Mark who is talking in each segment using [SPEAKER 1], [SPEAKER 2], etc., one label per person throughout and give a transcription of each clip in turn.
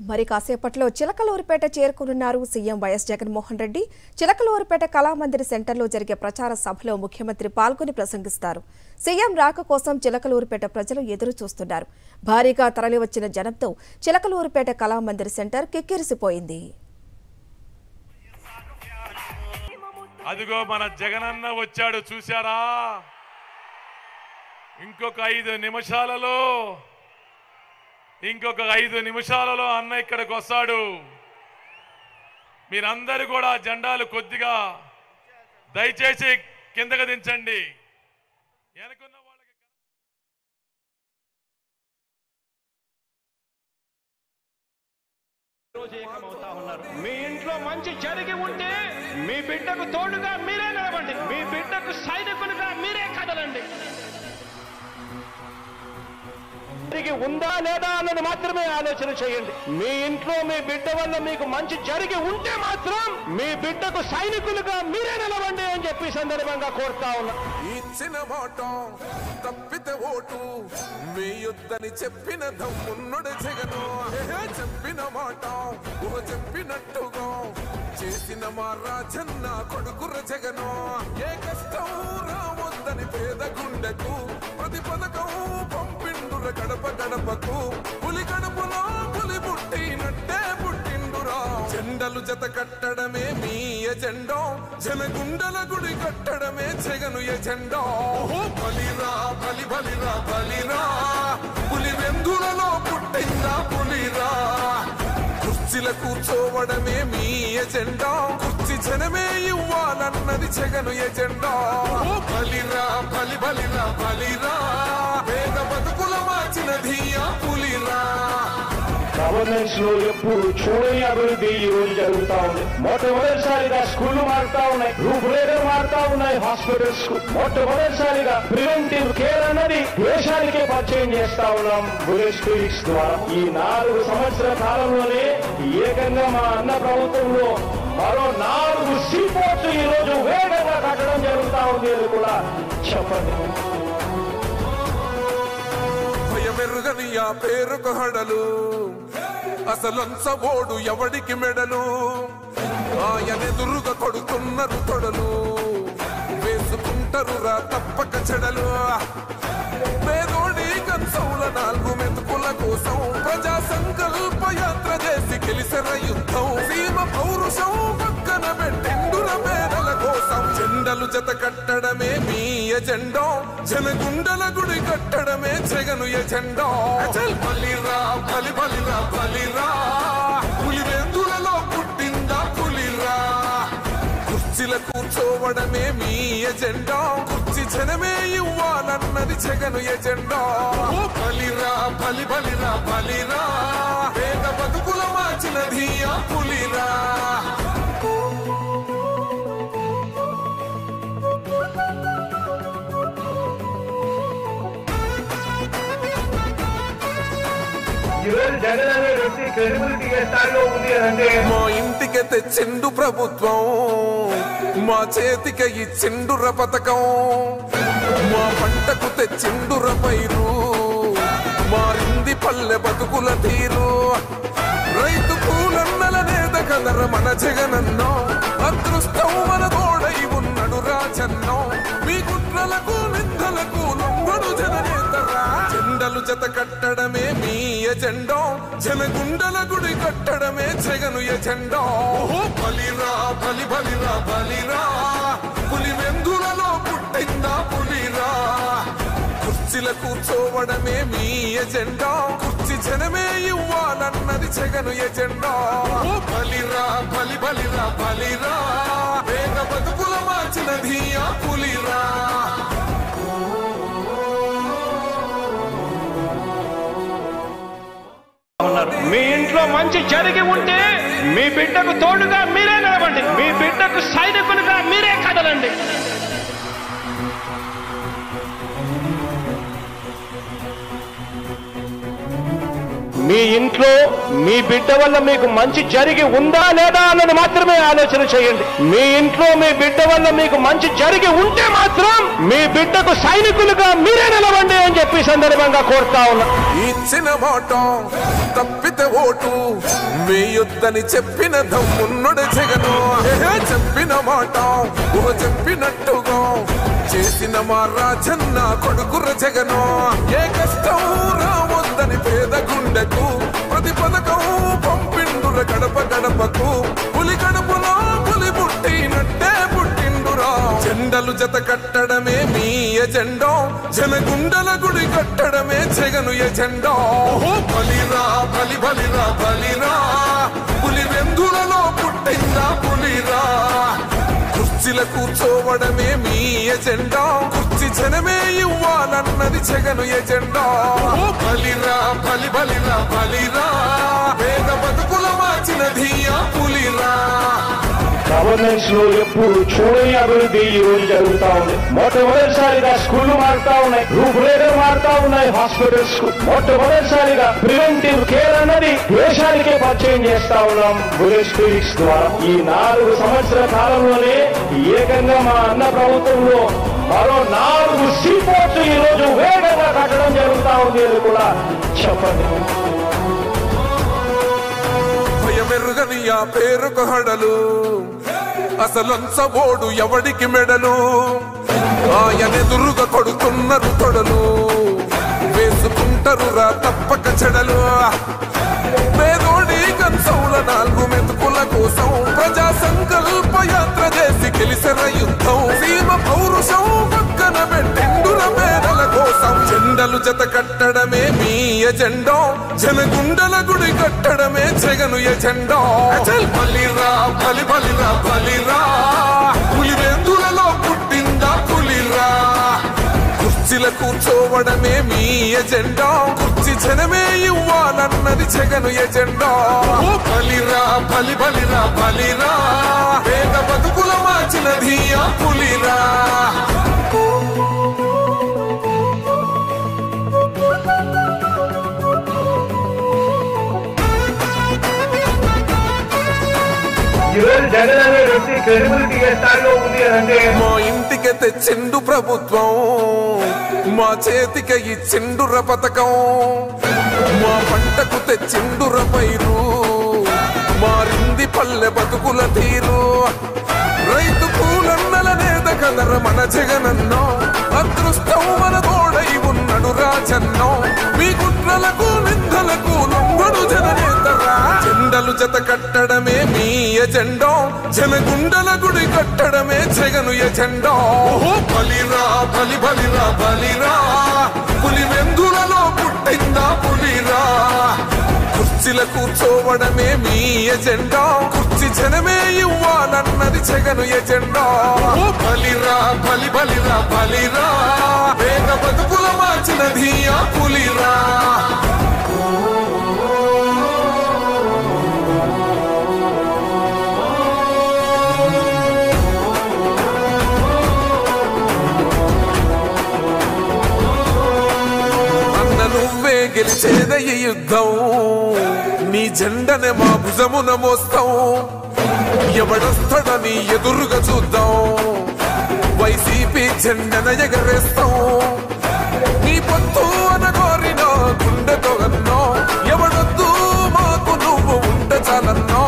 [SPEAKER 1] మరి కాసేపట్లో చిలకలూరిపేట చేరుకున్నారు సీఎం వైఎస్ జగన్మోహన్ రెడ్డి. చిలకలూరిపేట కళామందిర్ సెంటర్లో జరిగే ప్రచార సభలో ముఖ్యమంత్రి పాల్గొని ప్రసంగిస్తారు. సీఎం రాక కోసం చిలకలూరిపేట ప్రజలు ఎదురు చూస్తున్నారు. భారీగా తరలివచ్చిన జనంతో చిలకలూరిపేట కళామందిర్ సెంటర్ కిక్కిరిసిపోయింది.
[SPEAKER 2] అదిగో మన జగనన్న వచ్చాడు, చూశారా? ఇంకొక 5 నిమిషాలలో అన్న ఇక్కడికి వస్తాడు. మీరందరూ కూడా జెండాలు కొద్దిగా దయచేసి కిందకు దించండి. వెనకున్న వాళ్ళకి
[SPEAKER 3] మీ ఇంట్లో మంచి జరిగి ఉంటే మీ బిడ్డకు తోడుగా మీరే నిలవండి. మీ బిడ్డకు సైనికులుగా మీరే కదలండి. ఉందా లేదా అన్నది మాత్రమే ఆలోచన చేయండి. మీ ఇంట్లో మీ బిడ్డ వల్ల మీకు మంచి జరిగి ఉంటే మాత్రం మీ బిడ్డకు సైనికులుగా మీరే నిలవండి అని చెప్పి సందర్భంగా కోరుతా ఉన్నా.
[SPEAKER 4] ఇచ్చిన మాట తప్పితే ఓటు మీ యుద్ధని చెప్పిన దమ్మున్నడు జగను. చెప్పిన మాట చెప్పినట్టుగా చేసిన మా రాజన్న కొడుకుర జగను. ఏ కష్టం రావద్దని పేద గుండెకు ప్రతి పథకం పంపిండుర గడప గడపకు. పులి గడపలో పులి పుట్టినట్టే పుట్టిండురా. జెండలు జత కట్టడమే మీ ఎజెండా, జనగుండల గుడి కట్టడమే జగను ఎజెండా. బలిరా బలి బలిరా బలిరా, పులి వెందులలో పుట్టిందా పులిరా. కుర్చీల కూర్చోవడమే మీ ఎజెండా, కుర్చీ జనమే ఇవ్వాలన్నది జగను ఎజెండా. బలిరా బలి బలిరా బలిరా, పేద బతుకుల మార్చినది ఆ పులిరా.
[SPEAKER 3] గవర్నెన్స్ లో ఎప్పుడు చూడని అభివృద్ధి ఈ రోజు జరుగుతా ఉంది. మొట్టమొదటిసారిగా స్కూళ్లు మారుతా ఉన్నాయి, రూపురేఖలు మారుతా ఉన్నాయి. హాస్పిటల్స్ మొట్టమొదటిసారిగా ప్రివెంటివ్ కేర్ అన్నది దేశానికే పరిచయం చేస్తా ఉన్నాం బులెట్ క్లినిక్స్ ద్వారా. ఈ 4 సంవత్సరాల కాలంలోనే ఏకంగా మా అన్న ప్రభుత్వంలో మరో 4 సీపోర్ట్స్ ఈ రోజు వేగంగా కట్టడం జరుగుతా ఉంది అని కూడా చెప్పండి.
[SPEAKER 4] మెరుగని ఆ పేరుకు హడలు, అసలంచబోడు ఎవడికి మెడలు. ఆయనెదురుగా కొడుతున్నారు తొడలు, వేసుకుంటారు రా తప్పక చెడలు. పేదోడి కంచౌల 4 మెతుకుల కోసం ప్రజా సంకల్ప యాత్ర చేసి గెలిసిన యుద్ధం. సీమ పౌరుషం పక్కన పెట్టిండుర పేదల కోసం. జెండలు జత కట్టడమే మీ ఎజెండా, జనగుండల గుడి కట్టడమే జగను ఎజెండా. బలిరా బలి బలిరా బలిరా, పులి వెందులలో పుట్టిందా పులిరా. కుర్చీల కూర్చోవడమే మీ ఎజెండా, కుర్చీ జనమే ఇవ్వాలన్నది జగను ఎజెండా. బలిరా బలి బలిరా బలిరా, పేద బతుకుల మార్చినది ఆ పులిరా. మా ఇంటికి తెచ్చిండు ప్రభుత్వం, మా చేతికి ఇచ్చిండుర పథకం. మా పంటకు తెచ్చిండుర పైరు, మారింది పల్లె బతుకుల తీరు. రైతు కూలన్నల నేత కదర మన జగనన్నో, అదృష్టం మన తోడై ఉన్నడు రాజన్నో. మీ కుట్రలకు నిందలకు లొంగడు జననేతరా. జెండలు జత కట్టడమే మీ ఎజెండా, జనగుండల గుడి కట్టడమే జగను ఎజెండా. బలిరా బలి బలిరా బలిరా, పులి వెందులలో పుట్టిందా పులిరా. కుర్చీల కూర్చోవడమే మీ ఎజెండా, కుర్చీ జనమే ఇవ్వాలన్నది జగను ఎజెండా. బలిరా బలి బలిరా బలిరా, పేద బతుకుల మార్చినది ఆ పులిరా.
[SPEAKER 3] మీ ఇంట్లో మంచి జరిగి ఉంటే మీ బిడ్డకు తోడుగా మీరే నిలవండి. మీ బిడ్డకు సైనికులుగా మీరే కదలండి. మీ ఇంట్లో మీ బిడ్డ వల్ల మీకు మంచి జరిగి ఉందా లేదా అన్నది మాత్రమే ఆలోచన చేయండి. మీ ఇంట్లో మీ బిడ్డ వల్ల మీకు మంచి జరిగి ఉంటే మాత్రం మీ బిడ్డకు సైనికులుగా మీరే నిలవండి అని చెప్పి సందర్భంగా కోరుతా ఉన్నా.
[SPEAKER 4] ఇచ్చిన మాట తప్పితే ఓటు వేయొద్దని చెప్పిన దమ్మున్నడు జగను. చెప్పిన మాట చెప్పినట్టుగా చేసిన మా రాజన్న కొడుకుర జగను. ఏ కష్టం రావద్దని పేద గుండెకు ప్రతి పథకం పంపిండుర గడప గడపకు. పులి గడపలో పులి పుట్టినట్టే పుట్టిండురా. జెండలు జత కట్టడమే మీ ఎజెండా, జనగుండల గుడి కట్టడమే జగను ఎజెండా. బలిరా బలి బలిరా బలిరా, పులి వెందులలో పుట్టిందా పులిరా. కుర్చీల కూర్చోవడమే మీ ఎజెండా, కుర్చీ జనమే ఇవ్వాలన్నది జగను ఎజెండా. బలిరా బలి బలిరా బలిరా, పేద బతుకుల మార్చినది ఆ పులిరా.
[SPEAKER 3] గవర్నెన్స్ లో ఎప్పుడు చూడని అభివృద్ధి ఈ రోజు జరుగుతా ఉంది. మొట్టమొదటిసారిగా స్కూళ్లు మారుతా ఉన్నాయి, రూపురేఖలు మారుతా ఉన్నాయి. హాస్పిటల్స్ కు మొట్టమొదటిసారిగా ప్రివెంటివ్ కేర్ అన్నది దేశానికే పరిచయం చేస్తా ఉన్నాం బుల్లెట్ క్లినిక్స్ ద్వారా. ఈ 4 సంవత్సరాల కాలంలోనే ఏకంగా మా అన్న ప్రభుత్వంలో మరో 4 సీపోర్ట్స్ ఈ రోజు వేగంగా కట్టడం జరుగుతా ఉంది అని కూడా చెప్పండి.
[SPEAKER 4] భయమెరుగని ఆ పేరుకు హడలు, అసలంచబోడు ఎవడికి మెడలు. ఆయనెదురుగా కొడుతున్నారు తొడలు, వేసుకుంటారు రా తప్పక చెడలు. పేదోడి కంచంల 4 మెతుకుల కోసం ప్రజా సంకల్ప యాత్ర చేసి గెలిసిన యుద్ధం. సీమ పౌరుషం పక్కన పెట్టిండుర పేదల కోసం. జెండలు జత కట్టడమే మీ ఎజెండా, జనగుండల గుడి కట్టడమే జగను ఎజెండా. బలిరా బలి బలిరా బలిరా, పులి వెందులలో పుట్టిందా పులిరా. కుర్చీల కూర్చోవడమే మీ ఎజెండా, కుర్చీ జనమే ఇవ్వాలన్నది జగను ఎజెండా. బలిరా బలి బలిరా బలిరా, పేద బతుకుల మార్చినది ఆ పులిరా.
[SPEAKER 3] ఈరోజు జగన్ అనే వ్యక్తి క్రెడిబిలిటీ ఏ స్థాయిలో ఉంది అంటే
[SPEAKER 4] మా ఇంటికి తెచ్చిండు ప్రభుత్వం, మా చేతికి ఇచ్చిండుర పథకం. మా పంటకు తెచ్చిండుర పైరు, మారింది పల్లె బతుకుల తీరు. రైతు కూలన్నల నేత కదర మన జగనన్నో, అదృష్టం మన తోడై ఉన్నడు రాజన్నో. మీ కుట్రలకు నిందలకు లొంగడు జననేతరా. జెండలు జత కట్టడమే మీ ఎజెండా, జనగుండల గుడి కట్టడమే జగను ఎజెండా. బలిరా బలి బలిరా బలిరా, పులి వెందులలో పుట్టిందా పులిరా. కుర్చీల కూర్చోవడమే మీ ఎజెండా, కుర్చీ జనమే ఇవ్వాలన్నది జగను ఎజెండా. బలిరా బలి బలిరా బలిరా, పేద బతుకుల మార్చినది ఆ పులిరా. నువ్వే గెలిచేద ఈ యుద్ధం, నీ జెండనే మా భుజమున మోస్తాం. ఎవడొస్తాడని ఎదురుగా చూద్దాం, వైసీపీ జెండన ఎగరేస్తాం. నీ పొత్తు అనగోరిన గుండెతో అన్నో, ఎవడొద్దు మాకు నువ్వు ఉంటే చాలన్నో.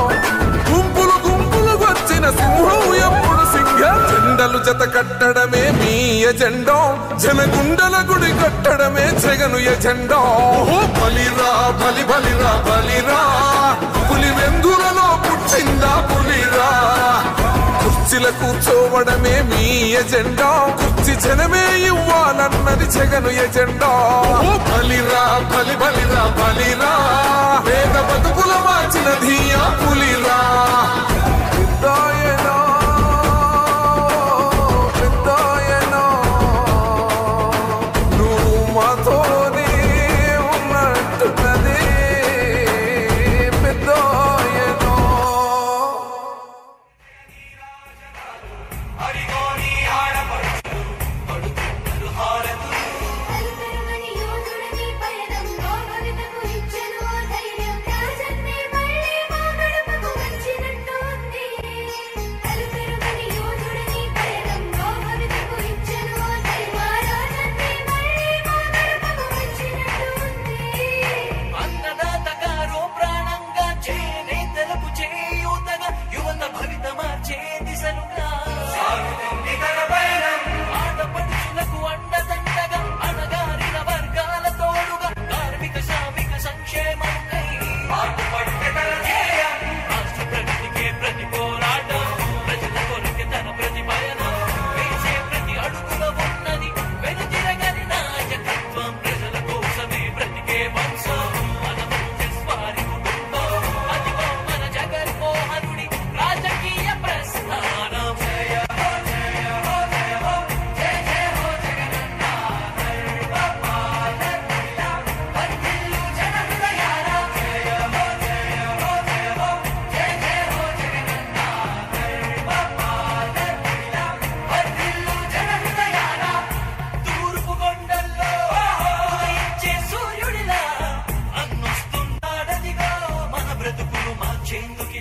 [SPEAKER 4] గుంపులు గుంపులు వచ్చిన సింహం ఎప్పుడు సింగ. జెండలు జత కట్టడమే మీ ఎజెండా, జనగుండల గుడి కట్టడమే జగను ఎజెండా. బలిరా బలి బలిరా బలిరా, పులి వెందులలో పుట్టిందా పులిరా. కుర్చీల కూర్చోవడమే మీ ఎజెండా, కుర్చీ జనమే ఇవ్వాలన్నది జగను ఎజెండా. బలిరా బలి బలిరా బలిరా, పేద బతుకుల మార్చినది ఆ పులిరా.
[SPEAKER 5] ధైర్యం మార్చేందుకు